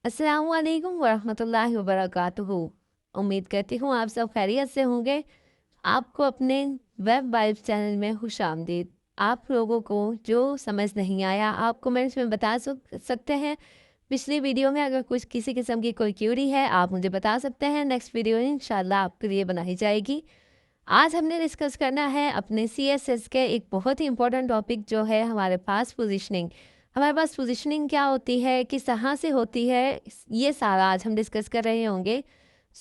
अस्सलामुअलैकुम वरहमतुल्लाहि वबरकातुहू। उम्मीद करती हूँ आप सब खैरियत से होंगे। आपको अपने वेब वाइब्स चैनल में खुशामदीद। आप लोगों को जो समझ नहीं आया आप कमेंट्स में बता सकते हैं। पिछली वीडियो में अगर कुछ किसी किस्म की कोई क्यूरी है आप मुझे बता सकते हैं। नेक्स्ट वीडियो इंशाल्लाह आपके लिए बनाई जाएगी। आज हमने डिस्कस करना है अपने CSS के एक बहुत ही इंपॉर्टेंट टॉपिक जो है हमारे पास पोजीशनिंग। हमारे पास पोजीशनिंग क्या होती है, किस तरह से होती है, ये सारा आज हम डिस्कस कर रहे होंगे।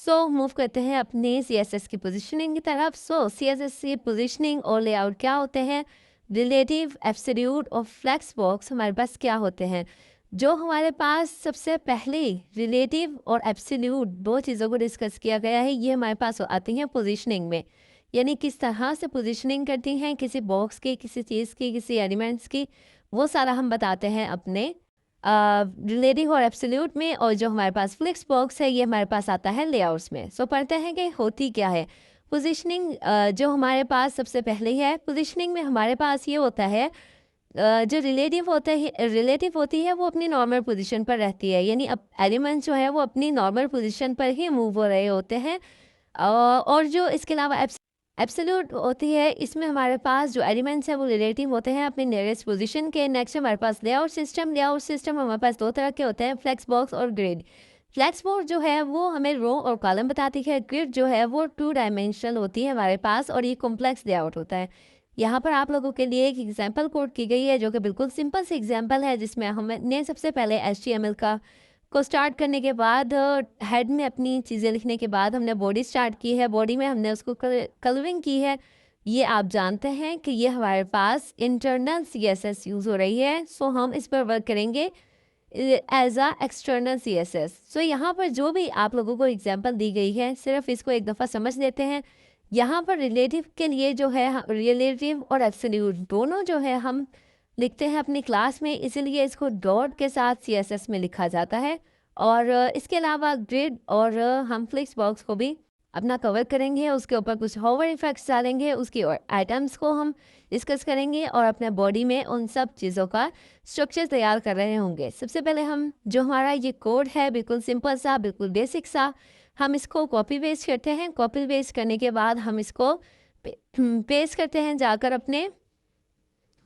मूव करते हैं अपने CSS की पोजीशनिंग की तरफ। CSS की पोजीशनिंग और लेआउट क्या होते हैं, रिलेटिव, एब्सोल्यूट और फ्लेक्स बॉक्स हमारे पास क्या होते हैं। जो हमारे पास सबसे पहले रिलेटिव और एब्सोल्यूट दो चीज़ों को डिस्कस किया गया है, ये हमारे पास आती हैं पोजीशनिंग में। यानी किस तरह से पोजीशनिंग करती हैं किसी बॉक्स की, किसी चीज़ की, किसी एलिमेंट्स की, वो सारा हम बताते हैं अपने रिलेटिव और एब्सोल्यूट में। और जो हमारे पास फ्लिक्स बॉक्स है ये हमारे पास आता है लेआउट्स में। पढ़ते हैं कि होती क्या है पोजीशनिंग। जो हमारे पास सबसे पहले है पोजीशनिंग में हमारे पास ये होता है, जो रिलेटिव होती है वो अपनी नॉर्मल पोजीशन पर रहती है। यानी अब एलिमेंट्स जो है वो अपनी नॉर्मल पोजीशन पर ही मूव हो रहे होते हैं। और जो इसके अलावा एब्सोल्यूट होती है, इसमें हमारे पास जो एलिमेंट्स हैं वो रिलेटिव होते हैं अपने नियरेस्ट पोजीशन के। नेक्स्ट हमारे पास लेआउट सिस्टम हमारे पास दो तरह के होते हैं, फ्लेक्स बॉक्स और ग्रिड। फ्लेक्स बॉक्स जो है वो हमें रो और कॉलम बताती है। ग्रिड जो है वो 2 डायमेंशनल होती है हमारे पास और ये कॉम्प्लेक्स लेआउट होता है। यहाँ पर आप लोगों के लिए एक एग्जाम्पल कोड की गई है जो कि बिल्कुल सिंपल सी एग्जाम्पल है, जिसमें हमने सबसे पहले HTML को स्टार्ट करने के बाद हेड में अपनी चीज़ें लिखने के बाद हमने बॉडी स्टार्ट की है। बॉडी में हमने उसको कलरिंग की है। ये आप जानते हैं कि ये हमारे पास इंटरनल CSS यूज़ हो रही है। हम इस पर वर्क करेंगे एज अ एक्सटर्नल CSS। यहाँ पर जो भी आप लोगों को एग्जांपल दी गई है सिर्फ इसको एक दफ़ा समझ लेते हैं। यहाँ पर रिलेटिव के लिए जो है रिलेटिव और एब्सोल्यूट दोनों जो है हम लिखते हैं अपनी क्लास में, इसीलिए इसको डॉट के साथ CSS में लिखा जाता है। और इसके अलावा ग्रिड और हम फ्लिक्स बॉक्स को भी अपना कवर करेंगे, उसके ऊपर कुछ होवर इफेक्ट्स डालेंगे, उसकी और आइटम्स को हम डिस्कस करेंगे और अपने बॉडी में उन सब चीज़ों का स्ट्रक्चर तैयार कर रहे होंगे। सबसे पहले हम जो हमारा ये कोड है बिल्कुल सिंपल सा, बिल्कुल बेसिक सा, हम इसको कॉपी पेस्ट करते हैं। कॉपी पेस्ट करने के बाद हम इसको पेस्ट करते हैं जाकर अपने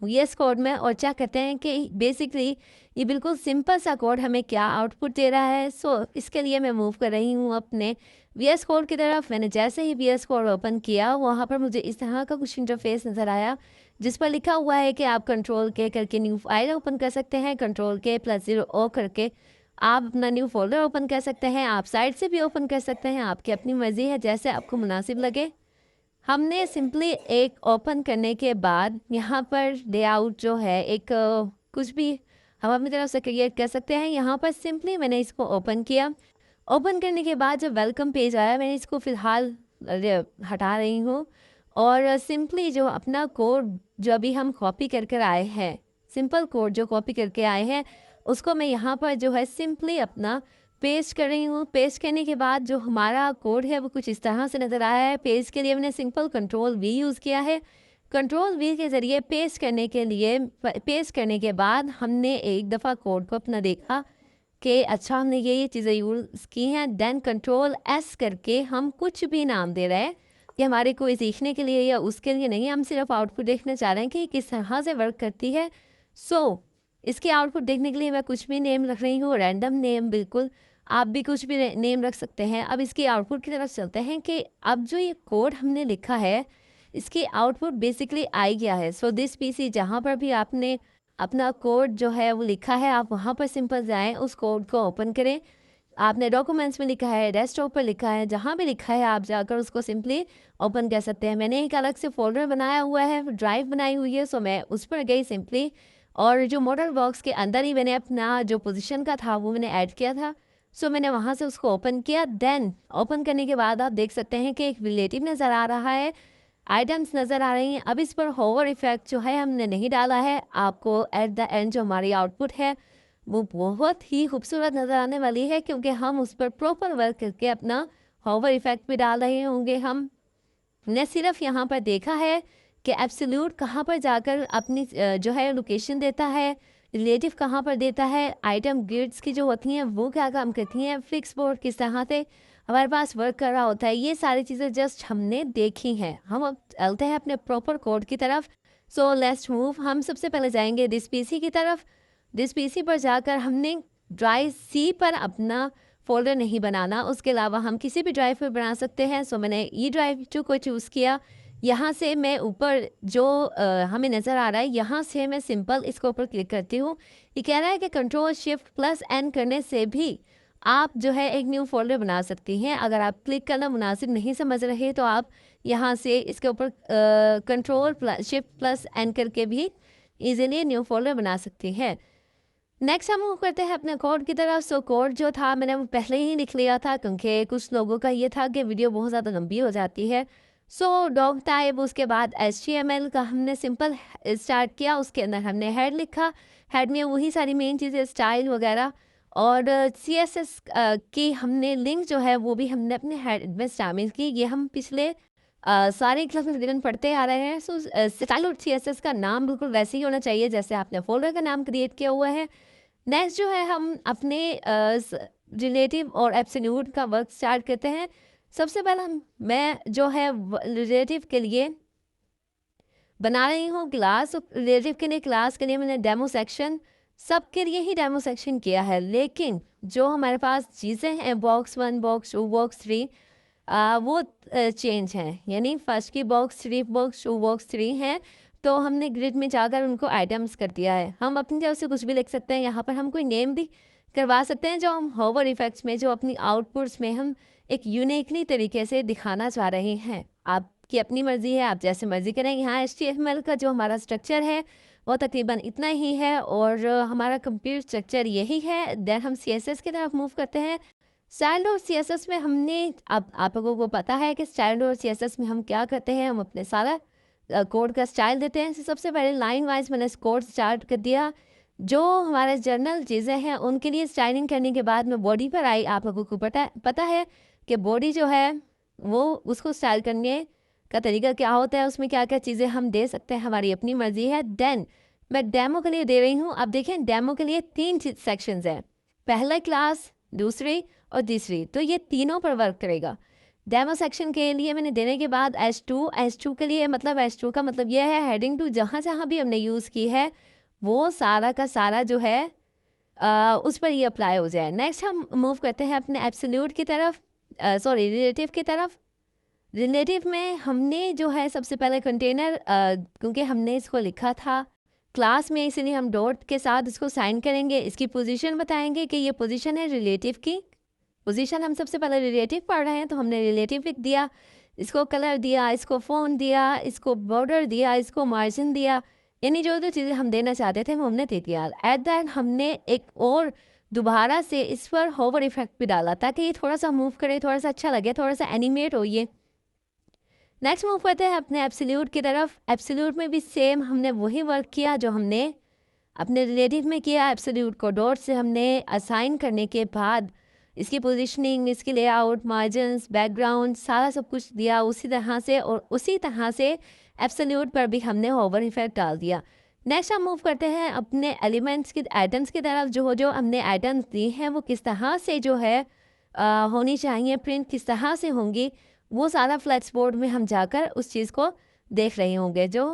VS कोड में और चेक करते हैं कि बेसिकली ये बिल्कुल सिंपल सा कोड हमें क्या आउटपुट दे रहा है। इसके लिए मैं मूव कर रही हूँ अपने VS कोड की तरफ। मैंने जैसे ही VS कोड ओपन किया वहाँ पर मुझे इस तरह का कुछ इंटरफेस नज़र आया जिस पर लिखा हुआ है कि आप कंट्रोल के करके न्यू फाइल ओपन कर सकते हैं, कंट्रोल के +0 करके आप अपना न्यू फोल्डर ओपन कर सकते हैं। आप साइड से भी ओपन कर सकते हैं, आपकी अपनी मर्जी है, जैसे आपको मुनासिब लगे। हमने सिंपली एक ओपन करने के बाद यहाँ पर लेआउट जो है एक कुछ भी हम अपनी तरफ से क्रिएट कर सकते हैं। यहाँ पर सिंपली मैंने इसको ओपन किया। ओपन करने के बाद जब वेलकम पेज आया मैंने इसको फ़िलहाल हटा रही हूँ और सिंपली जो अपना कोड जो अभी हम कॉपी कर कर आए हैं, सिंपल कोड जो कॉपी करके आए हैं उसको मैं यहाँ पर जो है सिंपली अपना पेस्ट कर रही हूँ। पेस्ट करने के बाद जो हमारा कोड है वो कुछ इस तरह से नज़र आया है। पेस्ट के लिए मैंने सिंपल Ctrl+V यूज़ किया है। Ctrl+V के ज़रिए पेस्ट करने के बाद हमने एक दफ़ा कोड को अपना देखा कि अच्छा हमने ये चीज़ें यूज़ की हैं। देन Ctrl+S करके हम कुछ भी नाम दे रहे हैं कि हमारे कोई सीखने के लिए या उसके लिए नहीं, हम सिर्फ आउटपुट देखना चाह रहे हैं कि किस तरह से वर्क करती है। इसके आउटपुट देखने के लिए मैं कुछ भी नेम रख रही हूँ, रैंडम नेम, बिल्कुल आप भी कुछ भी नेम रख सकते हैं। अब इसकी आउटपुट की तरफ चलते हैं कि अब जो ये कोड हमने लिखा है इसकी आउटपुट बेसिकली आई क्या है। दिस PC जहाँ पर भी आपने अपना कोड जो है वो लिखा है आप वहाँ पर सिंपल जाएं, उस कोड को ओपन करें। आपने डॉक्यूमेंट्स में लिखा है, डेस्कटॉप पर लिखा है, जहाँ भी लिखा है आप जाकर उसको सिंपली ओपन कर सकते हैं। मैंने एक अलग से फोल्डर बनाया हुआ है, ड्राइव बनाई हुई है, मैं उस पर गई सिंपली और जो मॉडल बॉक्स के अंदर ही मैंने अपना जो पोजीशन का था वो मैंने ऐड किया था। मैंने वहाँ से उसको ओपन किया। देन ओपन करने के बाद आप देख सकते हैं कि एक रिलेटिव नज़र आ रहा है, आइटम्स नज़र आ रही हैं। अब इस पर होवर इफेक्ट जो है हमने नहीं डाला है। आपको एट द एंड जो हमारी आउटपुट है वो बहुत ही खूबसूरत नज़र आने वाली है क्योंकि हम उस पर प्रॉपर वर्क करके अपना होवर इफेक्ट भी डाल रहे होंगे। हम ने सिर्फ यहाँ पर देखा है कि एब्सोल्यूट कहाँ पर जाकर अपनी जो है लोकेशन देता है, रिलेटिव कहाँ पर देता है, आइटम ग्रिड्स की जो होती हैं वो क्या काम करती हैं, फिक्स बोर्ड किस तरह से हमारे पास वर्क कर रहा होता है, ये सारी चीज़ें जस्ट हमने देखी हैं। हम अब चलते हैं अपने प्रॉपर कोड की तरफ। So let's move. हम सबसे पहले जाएंगे दिस पीसी की तरफ। दिस पीसी पर जाकर हमने ड्राइव सी पर अपना फोल्डर नहीं बनाना, उसके अलावा हम किसी भी ड्राइव पर बना सकते हैं। सो मैंने ई ड्राइव 2 को चूज़ किया। यहाँ से मैं ऊपर जो हमें नज़र आ रहा है, यहाँ से मैं सिंपल इसको ऊपर क्लिक करती हूँ। ये कह रहा है कि कंट्रोल शिफ्ट प्लस एन करने से भी आप जो है एक न्यू फोल्डर बना सकती हैं। अगर आप क्लिक करना मुनासिब नहीं समझ रहे तो आप यहाँ से इसके ऊपर control plus shift plus N करके भी इजीली न्यू फोल्डर बना सकती हैं। नेक्स्ट हम मूव करते हैं अपने कोड की तरफ। सो कोड जो था मैंने वो पहले ही लिख लिया था, क्योंकि कुछ लोगों का ये था कि वीडियो बहुत ज़्यादा लंबी हो जाती है। सो डॉग टाइप, उसके बाद HTML का हमने सिंपल स्टार्ट किया, उसके अंदर हमने हेड लिखा। हेड में वही सारी मेन चीज़ें स्टाइल वगैरह, और CSS की हमने लिंक जो है वो भी हमने अपने हेड में शामिल की। ये हम पिछले सारे क्लास में तकरीबन पढ़ते आ रहे हैं। सो स्टाइल और CSS का नाम बिल्कुल वैसे ही होना चाहिए जैसे आपने फोल्डर का नाम क्रिएट किया हुआ है। नेक्स्ट जो है हम अपने रिलेटिव और एब्सोल्यूट का वर्क स्टार्ट करते हैं। सबसे पहले मैं जो है रिलेटिव के लिए बना रही हूँ क्लास। रिलेटिव के लिए क्लास के लिए मैंने डेमो सेक्शन, सबके लिए ही डेमो सेक्शन किया है, लेकिन जो हमारे पास चीज़ें हैं बॉक्स 1, बॉक्स 2, बॉक्स 3 वो चेंज हैं। यानी फर्स्ट की बॉक्स 3, बॉक्स 2, बॉक्स 3 हैं, तो हमने ग्रिड में जाकर उनको आइटम्स कर दिया है। हम अपनी तरफ से कुछ भी लिख सकते हैं, यहाँ पर हम कोई नेम भी करवा सकते हैं जो हम होवर इफेक्ट्स में, जो अपनी आउटपुट्स में हम एक यूनिकली तरीके से दिखाना चाह रहे हैं। आपकी अपनी मर्ज़ी है, आप जैसे मर्ज़ी करें। यहाँ HTML का जो हमारा स्ट्रक्चर है वो तकरीबन इतना ही है, और हमारा कंप्यूटर स्ट्रक्चर यही है। देन हम CSS की तरफ मूव करते हैं। स्टाइल और CSS में हमने, अब आप लोगों को पता है कि स्टाइल और CSS में हम क्या करते हैं, हम अपने सारा कोड का स्टाइल देते हैं। सबसे पहले लाइन वाइज मैंने कोड स्टार्ट कर दिया। जो हमारे जर्नल चीज़ें हैं उनके लिए स्टाइलिंग करने के बाद मैं बॉडी पर आई। आप लोगों को पता है कि बॉडी जो है वो उसको स्टाइल करने का तरीका क्या होता है, उसमें क्या क्या चीज़ें हम दे सकते हैं, हमारी अपनी मर्जी है। देन मैं डेमो के लिए दे रही हूँ। अब देखें, डेमो के लिए 3 सेक्शंस हैं, पहला क्लास, दूसरी और तीसरी, तो ये तीनों पर वर्क करेगा। डेमो सेक्शन के लिए मैंने देने के बाद H2 के लिए, मतलब H2 का मतलब यह है हेडिंग टू, जहाँ जहाँ भी हमने यूज़ की है वो सारा का सारा जो है उस पर ये अप्लाई हो जाए। नेक्स्ट हम मूव करते हैं अपने एब्सोल्यूट की तरफ, सॉरी रिलेटिव की तरफ। रिलेटिव में हमने जो है सबसे पहले कंटेनर, क्योंकि हमने इसको लिखा था क्लास में, इसलिए हम डॉट के साथ इसको साइन करेंगे। इसकी पोजीशन बताएंगे कि ये पोजीशन है रिलेटिव की पोजीशन। हम सबसे पहले रिलेटिव पढ़ रहे हैं तो हमने रिलेटिव लिख दिया, इसको कलर दिया, इसको फ़ॉन्ट दिया, इसको बॉर्डर दिया, इसको मार्जिन दिया, यानी जो जो चीज़ें हम देना चाहते थे वो हमने दे दिया। एट दैट हमने एक और दोबारा से इस पर होवर इफेक्ट भी डाला ताकि ये थोड़ा सा मूव करे, थोड़ा सा अच्छा लगे, थोड़ा सा एनिमेट हो ये। नेक्स्ट मूव करते हैं अपने एब्सोल्यूट की तरफ। एब्सोल्यूट में भी सेम हमने वही वर्क किया जो हमने अपने रिलेटिव में किया। एब्सोल्यूट को डॉट से हमने असाइन करने के बाद इसकी पोजीशनिंग, इसकी लेआउट, मार्जिन्स, बैकग्राउंड, सारा सब कुछ दिया उसी तरह से, और उसी तरह से एब्सोल्यूट पर भी हमने होवर इफेक्ट डाल दिया। नेक्स्ट हम मूव करते हैं अपने एलिमेंट्स की, आइटम्स की तरफ। जो जो हमने आइटम्स दी हैं वो किस तरह से जो है होनी चाहिए, प्रिंट किस तरह से होंगी, वो सारा फ्लैक्स बोर्ड में हम जाकर उस चीज़ को देख रहे होंगे। जो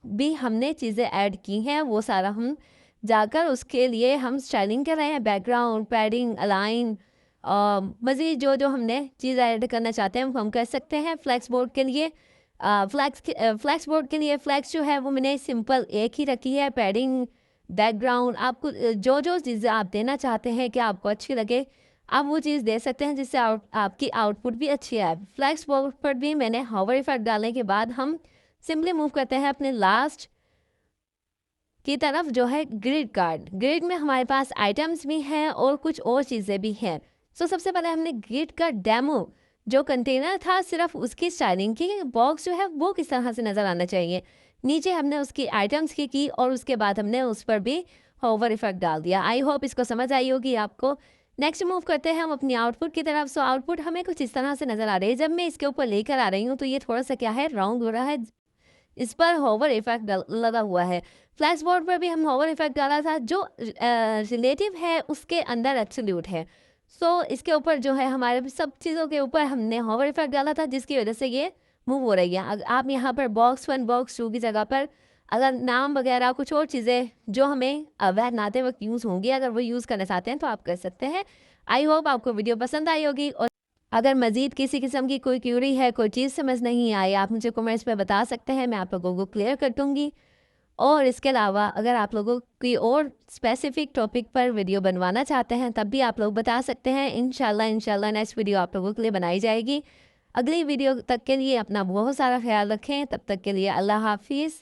भी हमने चीज़ें ऐड की हैं वो सारा हम जाकर उसके लिए हम स्टाइलिंग कर रहे हैं, बैकग्राउंड, पैडिंग, अलाइन, मज़ीद जो जो हमने चीज़ ऐड करना चाहते हैं वो हम कर सकते हैं। फ्लैक्स बोर्ड के लिए फ्लैक्स बोर्ड के लिए फ्लैक्स जो है वो मैंने सिंपल एक ही रखी है। पैडिंग, बैकग्राउंड, आपको जो जो चीज़ें आप देना चाहते हैं कि आपको अच्छी लगे आप वो चीज़ दे सकते हैं जिससे आपकी आउटपुट भी अच्छी आए। फ्लैक्स बोर्ड पर भी मैंने हॉवर इफेक्ट डालने के बाद हम सिंपली मूव करते हैं अपने लास्ट की तरफ जो है ग्रिड कार्ड। ग्रिड में हमारे पास आइटम्स भी हैं और कुछ और चीज़ें भी हैं। सो सबसे पहले हमने ग्रिड का डेमो जो कंटेनर था सिर्फ उसकी स्टाइलिंग की, बॉक्स जो है वो किस तरह से नज़र आना चाहिए, नीचे हमने उसकी आइटम्स की और उसके बाद हमने उस पर भी होवर इफेक्ट डाल दिया। आई होप इसको समझ आई होगी आपको। नेक्स्ट मूव करते हैं हम अपनी आउटपुट की तरफ। सो आउटपुट हमें कुछ इस तरह से नज़र आ रही है। जब मैं इसके ऊपर लेकर आ रही हूँ तो ये थोड़ा सा क्या है, राउंड हो रहा है, इस पर होवर इफेक्ट लगा हुआ है। फ्लैश बोर्ड पर भी हम होवर इफेक्ट डाला था, जो रिलेटिव है उसके अंदर एब्सोल्यूट है। सो इसके ऊपर जो है हमारे सब चीज़ों के ऊपर हमने होवर इफेक्ट डाला था, जिसकी वजह से ये मूव हो रही है। आप यहाँ पर बॉक्स 1 बॉक्स 2 की जगह पर अगर नाम वगैरह कुछ और चीज़ें जो हमें वहनाते वक्त यूज़ होंगी, अगर वो यूज़ करना चाहते हैं तो आप कर सकते हैं। आई होप आपको वीडियो पसंद आई होगी, और अगर मज़ीद किसी किस्म की कोई क्यूरी है, कोई चीज़ समझ नहीं आई, आप मुझे कमेंट्स में बता सकते हैं, मैं आप लोगों को क्लियर कर दूँगी। और इसके अलावा अगर आप लोगों की और स्पेसिफिक टॉपिक पर वीडियो बनवाना चाहते हैं, तब भी आप लोग बता सकते हैं। इंशाल्लाह नेक्स्ट वीडियो आप लोगों के लिए बनाई जाएगी। अगली वीडियो तक के लिए अपना बहुत सारा ख्याल रखें। तब तक के लिए अल्लाह हाफ़िज़।